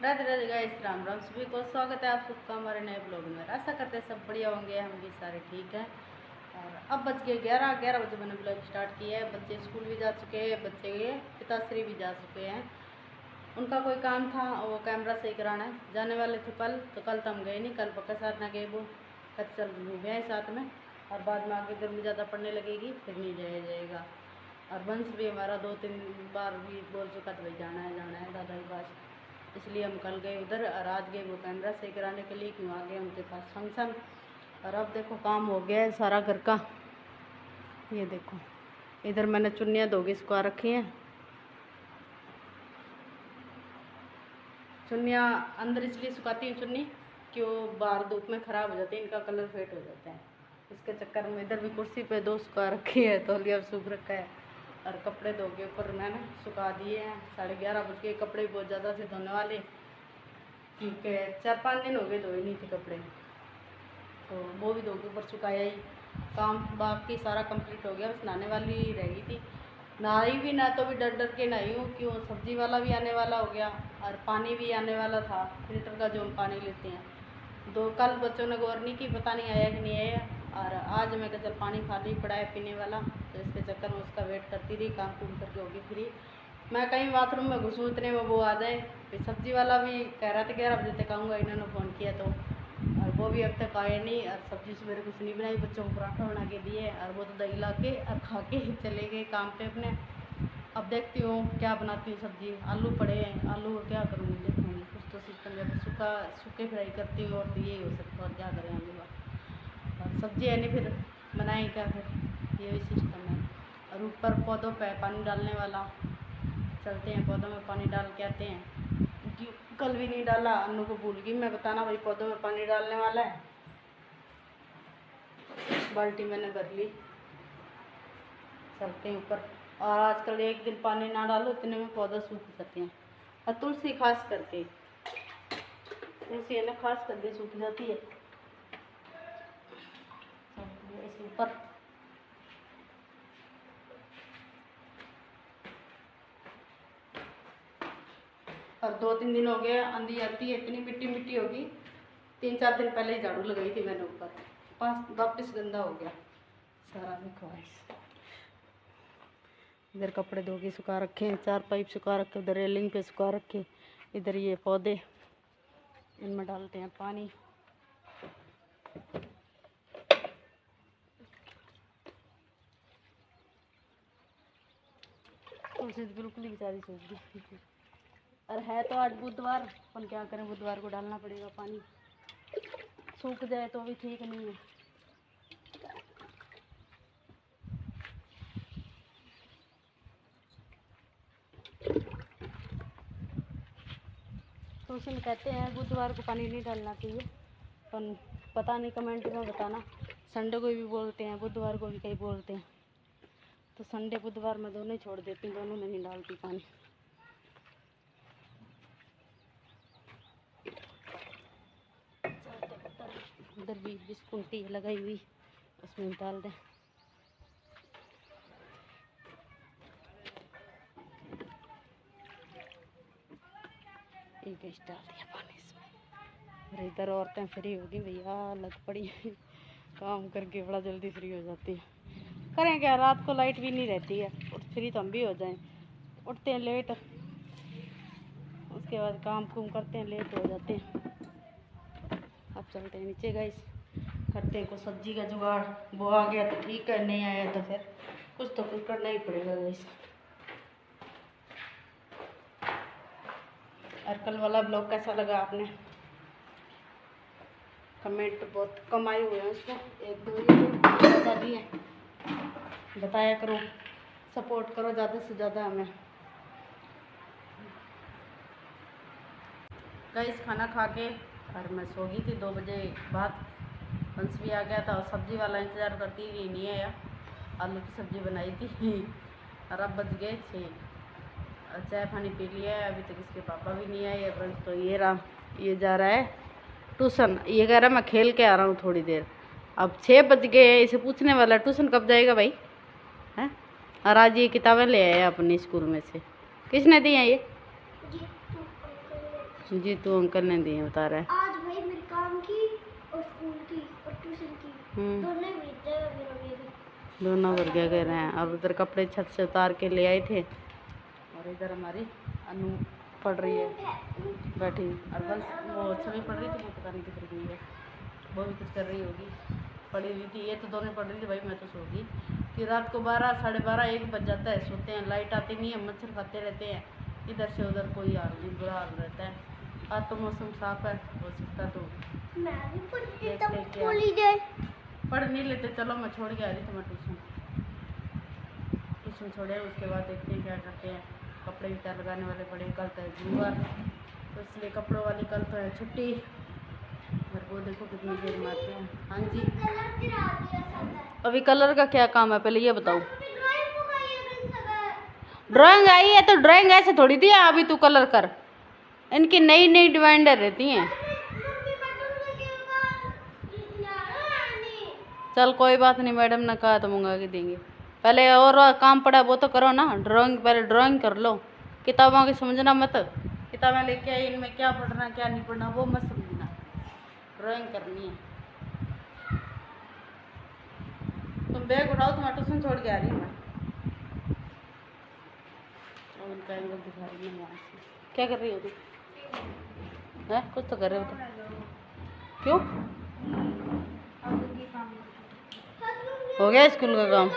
Radhe Radhe guys, Ram Ram सभी को स्वागत है आप सबका हमारे नए ब्लॉग में। आशा करते हैं सब बढ़िया होंगे, हम भी सारे ठीक हैं। और अब बज गए 11 बजे मैंने ब्लॉग स्टार्ट किया है। बच्चे स्कूल भी जा चुके हैं, बच्चे के पिताश्री भी जा चुके हैं। उनका कोई काम था, वो कैमरा सही कराना है, जाने वाले थे कल, तो कल तो हम गए नहीं। कल पक्का साथ ना गए, वो चल गए साथ में। और बाद में आगे गर्मी ज़्यादा पड़ने लगेगी, फिर नहीं जाया जाएगा। और वंश भी हमारा 2-3 बार भी बोल चुका था भाई जाना है दादा के पास, इसलिए हम कल गए उधर। और आज गए वो कैमरा सही कराने के लिए, क्यों आ गए उनके पास फंक्शन। और अब देखो काम हो गया है सारा घर का। ये देखो इधर मैंने चुन्नियाँ धोके सुखा रखी हैं। चुन्नियाँ अंदर इसलिए सुखाती हूँ चुन्नी, क्यों बाहर धूप में ख़राब हो जाती है, इनका कलर फेड हो जाता है। इसके चक्कर में इधर भी कुर्सी पे 2 सुखा रखी है, तौलिया सूख रखा है। और कपड़े धो के ऊपर मैंने सुखा दिए हैं। 11:30 बज के। कपड़े बहुत ज़्यादा से धोने वाले, क्योंकि 4-5 दिन हो गए धोए नहीं थे कपड़े, तो वो भी धो के ऊपर सुखाया ही। काम बाकी सारा कंप्लीट हो गया, बस नहाने वाली रह गई थी। नहाई भी ना तो भी डर के नहाई हूँ, क्यों सब्जी वाला भी आने वाला हो गया और पानी भी आने वाला था, फिल्टर का जो हम पानी लेते हैं। कल बच्चों ने गौर नहीं की, पता नहीं आया कि नहीं आया। और आज मैं चल पानी खाली पड़ा है पीने वाला, तो इसके चक्कर में उसका वेट करती रही। काम कुम करके होगी फ्री। मैं कहीं बाथरूम में घुसूँ, इतने में वो आ जाए। फिर सब्जी वाला भी कह रहा था 11 बजे तक आऊँगा, इन्होंने फ़ोन किया तो, और वो भी अब तक आए नहीं। और सब्जी सवेरे कुछ नहीं बनाई, बच्चों को पराठा बना के दिए, और वो तो दही ला के और खा के चले गए काम पे अपने। अब देखती हूँ क्या बनाती हूँ सब्जी। आलू पड़े हैं, आलू क्या करूँगी, देखूँगी कुछ तो सिस्टम है। सूखे फ्राई करती हूँ, और तो यही हो सकता है, और क्या करें आलू का। और सब्जी है नहीं, फिर बनाएं क्या, फिर ये भी सिस्टम है। और ऊपर पौधों पे पानी डालने वाला, चलते हैं पौधों में पानी डाल के आते हैं। कल भी नहीं डाला, अन्नू को भूल गई मैं बताना भाई पौधों में पानी डालने वाला है। बाल्टी मैंने भर ली, चलते हैं ऊपर। और आजकल एक दिन पानी ना डालो इतने में पौधे सूख जाते हैं। और तुलसी खास करके, तुलसी है ना, खास करके सूख जाती है। ऐसे ऊपर और 2-3 दिन हो गए आंधी आती है, इतनी मिट्टी मिट्टी होगी। 3-4 दिन पहले ही झाड़ू लगाई थी मैंने ऊपर, 5 वापस गंदा हो गया सारा। देखो इधर कपड़े धो के सुखा रखे हैं, 4 पाइप सुखा रखे, उधर रेलिंग पे सुखा रखे। इधर ये पौधे, इनमें डालते हैं पानी। तुलसी बिल्कुल ही बेचारी सूख गई थी। और है तो आज बुधवार, अपन क्या करें, बुधवार को डालना पड़ेगा पानी। सूख जाए तो भी ठीक नहीं है। तो उसमें कहते हैं बुधवार को पानी नहीं डालना चाहिए, पर पता नहीं, कमेंट में बताना। संडे को भी बोलते हैं, बुधवार को भी कहीं बोलते हैं, तो संडे बुधवार में दोनों ही छोड़ देती हूँ, दोनों में नहीं डालती पानी। उधर भी बिस्कुटी लगाई हुई, उसमें डाल दें। एक गैस डाल दिया पानी इसमें। और इधर औरतें फ्री होगी भैया, लग पड़ी काम करके बड़ा जल्दी फ्री हो जाती है। करें क्या, रात को लाइट भी नहीं रहती है, और फ्री तो हम भी हो जाएं। उठते हैं लेट, उसके बाद काम कुम करते हैं, लेट हो जाते हैं। अब चलते हैं नीचे गाइस, करते हैं कुछ सब्जी का जुगाड़। वो आ गया तो ठीक है, नहीं आया तो फिर कुछ तो कुछ करना ही पड़ेगा गाइस। और कल वाला ब्लॉग कैसा लगा आपने, कमेंट बहुत कम आए हुए हैं उसमें, 1-2 ज़्यादा भी है, बताया करो, सपोर्ट करो ज़्यादा से ज़्यादा हमें। गाइस खाना खा के और मैं सो गई थी 2 बजे बाद। हंस भी आ गया था, और सब्ज़ी वाला इंतज़ार करती हुई नहीं आया। आलू की सब्ज़ी बनाई थी और अब बज गए 6। चाय पानी पी लिया है, अभी तक इसके पापा भी नहीं आए। बस तो ये रहा, ये जा रहा है ट्यूशन। ये कह रहा मैं खेल के आ रहा हूँ थोड़ी देर। अब 6 बज गए, इसे पूछने वाला ट्यूशन कब जाएगा भाई, हैं। और आज ये किताबें ले आए अपने स्कूल में से, किसने दी हैं ये? जी तू अंकल ने दिए बता रहा है। आज भाई मेरे काम की और स्कूल की और ट्यूशन की दोनों भर गया कह रहे हैं। अब उधर कपड़े छत से उतार के ले आए थे और इधर हमारी अनु पढ़ रही है बैठी, और बस वो छवि पढ़ रही थी, वो पता नहीं किधर गई है, वो भी कुछ कर रही होगी, पढ़ी हुई थी। ये तो दोनों पढ़ रही थी भाई, मैं तो सो गई कि रात को 12 साढ़े 12 1 बज जाता है सोते हैं, लाइट आती नहीं है, मच्छर खाते रहते हैं, इधर से उधर कोई हाल नहीं, बुरा हाल रहता है। आज तो मौसम साफ है, हो सकता तो पढ़ नहीं लेते। चलो मैं छोड़ के आ रही थी, मैं ट्यूशन छोड़े, उसके बाद देखते हैं क्या करते हैं। कपड़े भी क्या लगाने वाले पड़े, कल तो है गुरुवार, तो इसलिए कपड़ों वाली कल तो है छुट्टी। और वो देखो कितनी देर में आते हैं। हाँ जी, अभी कलर का क्या काम है पहले ये बताओ। ड्राइंग आई है तो ड्राइंग ऐसे थोड़ी दी है, अभी तू कलर कर, इनकी नई नई डिमांडर रहती हैं। चल कोई बात नहीं, मैडम ने कहा तो मंगा के देंगे। पहले और काम पड़ा वो तो करो ना, ड्राइंग पहले ड्राइंग कर लो, किताबों की समझना मत, किताबें लेके आई इनमें क्या पढ़ना क्या नहीं पढ़ना वो मत समझना, ड्राइंग करनी है। तुम बैग उठाओ, तो मैं ट्यूशन छोड़ के आ रही हूँ। उनका एंगल दिखा रही हूँ वहाँ से। क्या कर रही हो तुम? है कुछ तो कर रहे हो तुम, क्यों? हो गया स्कूल का काम?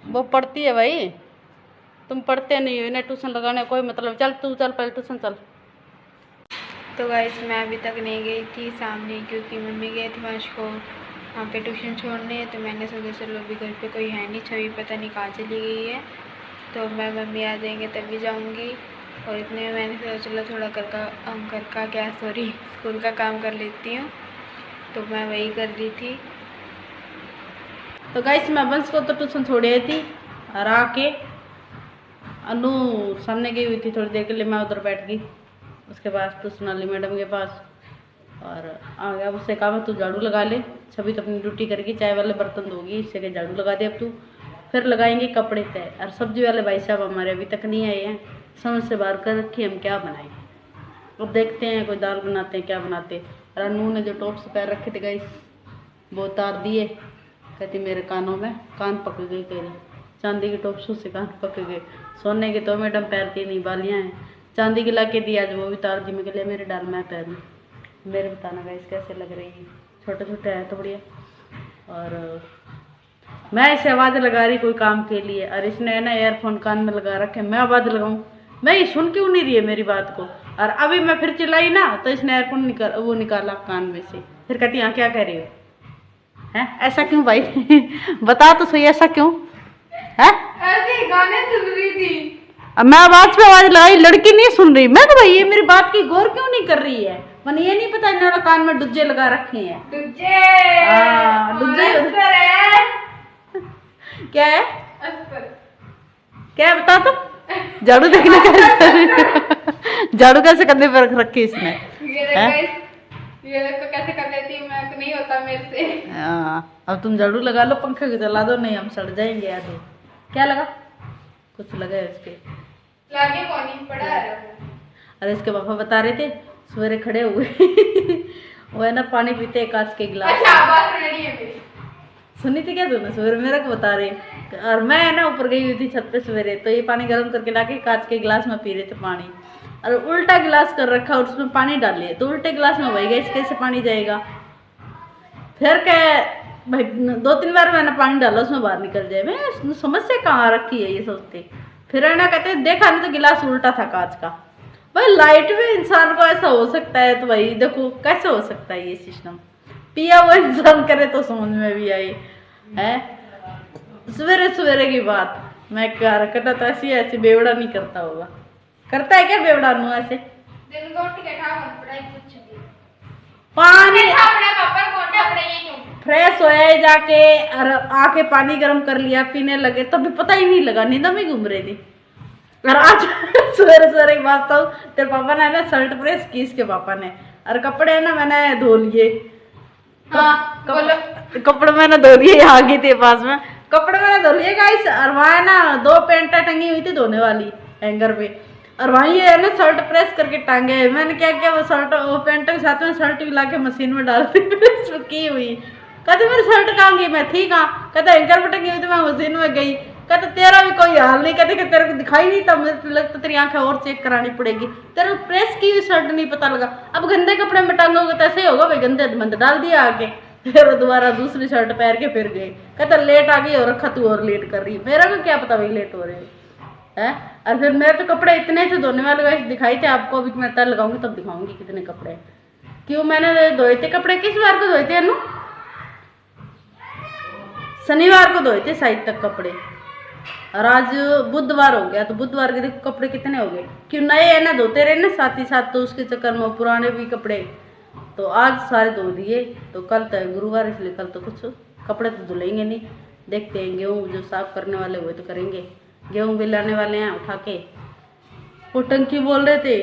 वो पढ़ती है भाई, तुम पढ़ते नहीं हो, इन्हें ट्यूशन लगाने कोई मतलब। चल तू चल पहले ट्यूशन चल। तो गाइस मैं अभी तक नहीं गई थी सामने, क्योंकि मम्मी गए थे वंश को वहाँ पे ट्यूशन छोड़ने, तो मैंने सोचा चलो अभी घर पे कोई है नहीं, छवि पता नहीं कहाँ चली गई है, तो मैं मम्मी आ जाएंगे तभी जाऊँगी। और इतने में मैंने सोचा चलो थोड़ा स्कूल का काम कर लेती हूँ, तो मैं वही कर रही थी। तो गाइस मैं वंश को तो ट्यूशन छोड़ आई थी, और आके अनु सामने गई हुई थी थोड़ी देर के लिए, मैं उधर बैठ गई उसके पास ट्यूशन वाली मैडम के पास, और आ गया। उससे कहा मैं तू झाड़ू लगा ले, छवि तो अपनी ड्यूटी करके चाय वाले बर्तन धोगी, इससे के झाड़ू लगा दे अब तू, फिर लगाएंगे कपड़े तय। और सब्जी वाले भाई साहब हमारे अभी तक नहीं आए हैं, समझ से बाहर कर रखी, हम क्या बनाएं। अब देखते हैं कोई दाल बनाते हैं क्या बनाते। और अनु ने जो टॉप्स पैर रखे थे गाइस वो उतार दिए, कहती मेरे कानों में कान पक गई, कह रही चांदी के टॉप्सों से कान पक गए, सोने के तो मैडम पैरती नहीं, बालियाँ हैं, चांदी की ला के दिया आज वो भी तार दी, मैं के लिए मेरे डाल मैं पैर में। मेरे बताना गाइस कैसे लग रही है, छोटे छोटे हैं तो बढ़िया। और मैं इसे आवाज़ लगा रही कोई काम के लिए, और इसने ना ईयरफोन कान में लगा रखे, मैं आवाज़ लगाऊं, मैं ये सुन क्यों नहीं रही है मेरी बात को। और अभी मैं फिर चिल्लाई ना तो इसने ईयरफोन निकाला कान में से, फिर कहती हाँ क्या कह रही हो, है ऐसा क्यों भाई बता तो सही, ऐसा क्यों है? ऐसे गाने सुन रही थी, अब मैं आवाज पे आवाज लगाई, लड़की नहीं सुन रही, मैं तो भाई ये मेरी बात की गौर क्यों नहीं कर रही है। मैंने ये नहीं पता इन्होंने कान में डुज्जे लगा रखे हैं। डुज्जे क्या है क्या है बता तुम? झाड़ू देखने कैसे झाड़ू कैसे कंधे पर रख रखी इसने, ये देखो कैसे कर लेती हूँ मैं, नहीं होता मेरे से। अब तुम झाड़ू लगा लो, पंखे को जला दो, नहीं हम सड़ जाएंगे यार। क्या लगा? कुछ लगा है उसके लागे कौन पड़ा है। अरे इसके पापा बता रहे थे सवेरे खड़े हुए वो है ना पानी पीते हैं कांच के गिलास। अच्छा बात सुनी है मेरी, सुनी थी क्या तूने? सवेरे मेरे को बता रहे, और मैं ना ऊपर गई हुई थी छत पे सवेरे, तो ये पानी गर्म करके लाके कांच के गिलास में पी रहे थे पानी, और उल्टा गिलास कर रखा और उसमें पानी डाल लिया, तो उल्टे गिलास में वही गैस कैसे पानी जाएगा। फिर क्या भाई 2-3 बार मैंने पानी डाला उसमें बाहर निकल जाए, मैं समस्या कहाँ रखी है ये सोचते। फिर है ना कहते देखा नहीं तो गिलास उल्टा था कांच का। भाई लाइट में इंसान को ऐसा हो सकता है, तो भाई देखो कैसे हो सकता है ये सिस्टम, पिया वो इंसान करे तो समझ में भी आई है। सवेरे सवेरे की बात, मैं क्या करता तो ऐसी बेवड़ा नहीं करता होगा, करता है क्या बेवड़ा नु ऐसे दिन को उठ के खा मत पड़ाई कुछ भी पानी अपना पापा कोटा पड़े ये क्यों फ्रेश होए जाके, और आके पानी गर्म कर लिया पीने लगे, तभी पता ही नहीं लगा, नींद में घूम रही थी। और आज सवेरे सवेरे की बात तो तेरे पापा ने ना शर्ट प्रेस की इसके पापा ने, और कपड़े ना मैंने धो लिए। हाँ, कपड़े मैंने धो लिए, यहाँ की थी पास में, कपड़े मैंने धो लिए गाइस। और वहाँ ना 2 पैंटा टंगी हुई थी धोने वाली हैंगर पे, और वहीं ये है ना शर्ट प्रेस करके टांगे है। मैंने क्या किया, वो शर्ट वो पैंट के साथ में शर्ट भी ला के मशीन में डाल दी प्रेस की हुई। कहते मेरी शर्ट कहाँ गई, मैं थी कहाँ, कहते एंकर बटन गई तो मैं मशीन में गई। कहते तेरा भी कोई हाल नहीं, कहते कि तेरे को दिखाई नहीं था, मुझे लगता तेरी आंखें और चेक करानी पड़ेगी, तेरे को प्रेस की हुई शर्ट नहीं पता लगा। अब गंदे कपड़े में टांगोगे तो ऐसे ही होगा भाई, गंदे बंद डाल दिया आगे। फिर वो दोबारा दूसरी शर्ट पहन के फिर गई। कहता लेट आ गई और रखा तू और लेट कर रही है। मेरा को क्या पता भाई लेट हो रहे है। और फिर मेरे तो कपड़े इतने थे धोने वाले, वैसे दिखाई थे आपको, अभी मैं तल लगाऊंगी तब दिखाऊंगी कितने कपड़े। क्यों मैंने धोए थे कपड़े, किस बार को धोए थे अनु, शनिवार को धोए थे शायद तक कपड़े, और आज बुधवार हो गया, तो बुधवार के देखो कपड़े कितने हो गए। क्यों नए है ना, धोते रहे ना साथ ही साथ, तो उसके चक्कर में पुराने भी कपड़े तो आज सारे धो दिए। तो कल तो है गुरुवार, इसलिए कल तो कुछ कपड़े तो धुलेंगे नहीं। देखते हैं, गेहूँ जो साफ करने वाले हुए तो करेंगे, गेहूँ भी लाने वाले हैं उठा के। वो टंकी बोल रहे थे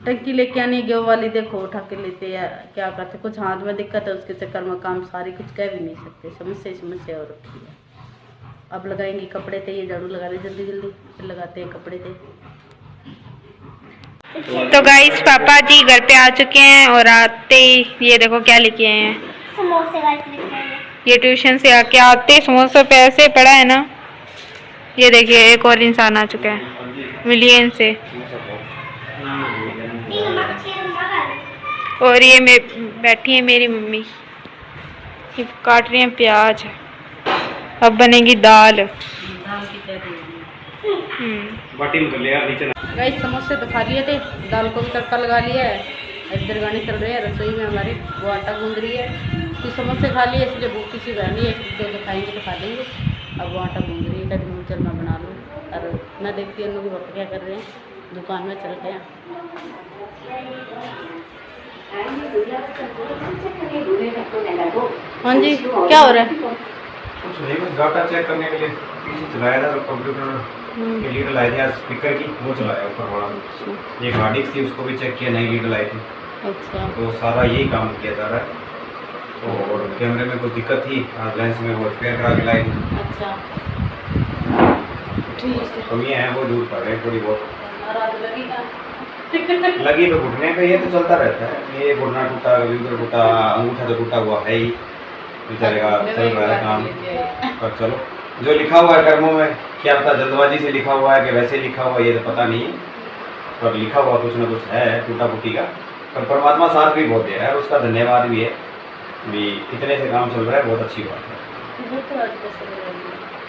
टंकी लेके आनी गेहूँ वाली, देखो उठा के लेते या क्या करते, कुछ हाथ में दिक्कत है उसके चक्कर में काम सारी कुछ कह भी नहीं सकते, समस्या और रखी है। अब लगाएंगे कपड़े थे, ये झाड़ू लगा दे जल्दी जल्दी, फिर लगाते हैं कपड़े थे। तो गाइस पापा जी घर पे आ चुके हैं और आते ही ये देखो क्या लेके आए हैं, समोसे गाइस लेके आए हैं। ये ट्यूशन से आके आते समोसा पे ऐसे पड़ा है ना। ये देखिए एक और इंसान आ चुका है मिलियन से, और ये बैठी है मेरी मम्मी, ये काट रही हैं प्याज। अब बनेगी दाल। गाइस समोसे तो खा लिए थे, दाल को भी तड़का लगा लिया है। इधर गाने चल रहे हैं रसोई में हमारी, वो आटा गूंद रही है। तो समोसे खा लिए इसलिए भूख किसी बहनी है, जो खाएंगे तो खा लेंगे। अब वो आटा गूंद रही है, कहती चल मैं बना लूँ, और मैं देखती हूँ लोग वक्त क्या कर रहे हैं, दुकान में चलते हैं। हाँ जी क्या हो रहा है, कुछ नहीं, बस डाटा चेक करने के लिए चलाया था, तो कंप्यूटर की लीड लाई थी स्पीकर की, वो चलाया ऊपर वाला। एक हार्ड डिस्क थी उसको भी चेक किया, नई लीड लाई थी। अच्छा तो सारा यही काम किया जा रहा है। और कैमरे में कुछ दिक्कत थी, लेंस में वो रिपेयर करा के लाई थी। अच्छा ठीक है, कमियाँ हैं वो दूर कर रहे हैं थोड़ी बहुत। रात लगी था लगी तो घुटने का, ये तो चलता रहता है, ये घुटना टूटा कभी उधर टूटा, अंगूठा तो टूटा हुआ है ही बेचारे का, चल रहा है काम। पर चलो जो लिखा हुआ है कर्मों में, क्या पता जल्दबाजी से लिखा हुआ है कि वैसे लिखा हुआ है, ये तो पता नहीं है, पर लिखा हुआ कुछ ना कुछ है टूटा फूटी का। पर परमात्मा साथ भी बहुत दे रहा है, उसका धन्यवाद भी है भी इतने से काम चल रहा है, बहुत अच्छी बात है।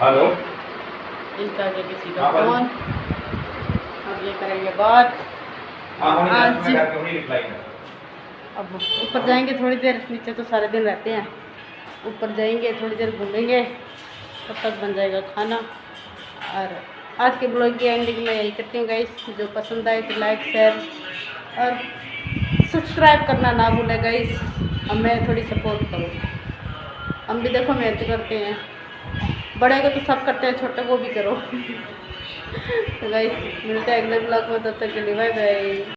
हेलो इनका आगे किसी का हाँ, फोन, अब ये करेंगे बात। अब ऊपर जाएंगे थोड़ी देर, नीचे तो सारे दिन रहते हैं, ऊपर जाएंगे थोड़ी देर घूमेंगे, तब तक बन जाएगा खाना। और आज के ब्लॉग की एंडिंग में यही करती हूँ गाइस, जो पसंद आए तो लाइक शेयर और सब्सक्राइब करना ना भूलें गाइस, हमें थोड़ी सपोर्ट करो। हम भी देखो मेहनत करते हैं, बड़े को तो सब करते हैं, छोटे को भी करो। तो गाइस मिलते हैं अगले ब्लॉग में, तब तक के लिए बाय बाय।